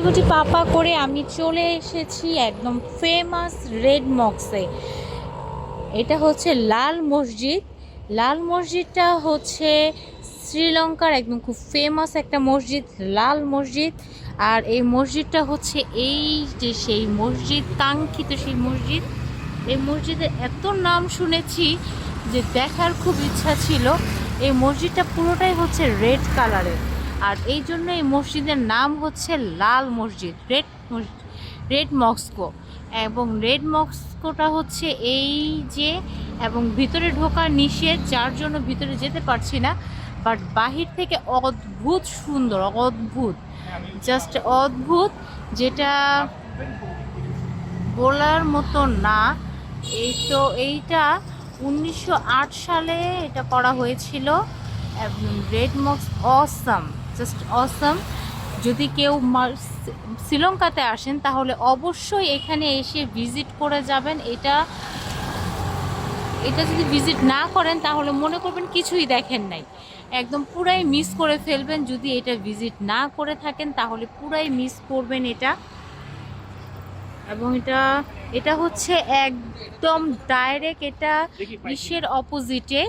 গুটি পাপা করে আমি চলে এসেছি একদম ফেমাস রেড মস্কে। এটা হচ্ছে লাল মসজিদ। লাল মসজিদটা হচ্ছে শ্রীলঙ্কার একদম খুব ফেমাস একটা মসজিদ, লাল মসজিদ। আর এই মসজিদটা হচ্ছে এই যে সেই মসজিদ, কাঙ্ক্ষিত সেই মসজিদ। এই মসজিদের এত নাম শুনেছি যে দেখার খুব ইচ্ছা ছিল। এই মসজিদটা পুরোটাই হচ্ছে রেড কালারের, আর এই জন্য এই মসজিদের নাম হচ্ছে লাল মসজিদ, রেড মস্কো। এবং রেড মস্কোটা হচ্ছে এই যে, এবং ভিতরে ঢোকা নিষেধ, যার জন্য ভিতরে যেতে পারছি না। বাট বাহির থেকে অদ্ভুত সুন্দর, অদ্ভুত, জাস্ট অদ্ভুত, যেটা বলার মতো না। এইটা 1908 সালে এটা করা হয়েছিল। Red mosque awesome, just awesome. যদি কেউ শ্রীলঙ্কাতে আসেন তাহলে অবশ্যই এখানে এসে ভিজিট করে যাবেন। এটা যদি ভিজিট না করেন তাহলে মনে করবেন কিছুই দেখেন নাই, একদম পুরাই মিস করে ফেলবেন। যদি এটা ভিজিট না করে থাকেন তাহলে পুরাই মিস করবেন এটা। এবং এটা হচ্ছে একদম ডাইরেক্ট, এটা ইসের অপোজিটে,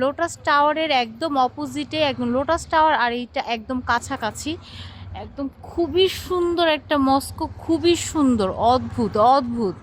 লোটাস টাওয়ারের একদম অপোজিটে, একদম লোটাস টাওয়ার আর এইটা একদম কাছাকাছি। একদম খুবই সুন্দর একটা মস্কো, খুবই সুন্দর, অদ্ভুত অদ্ভুত।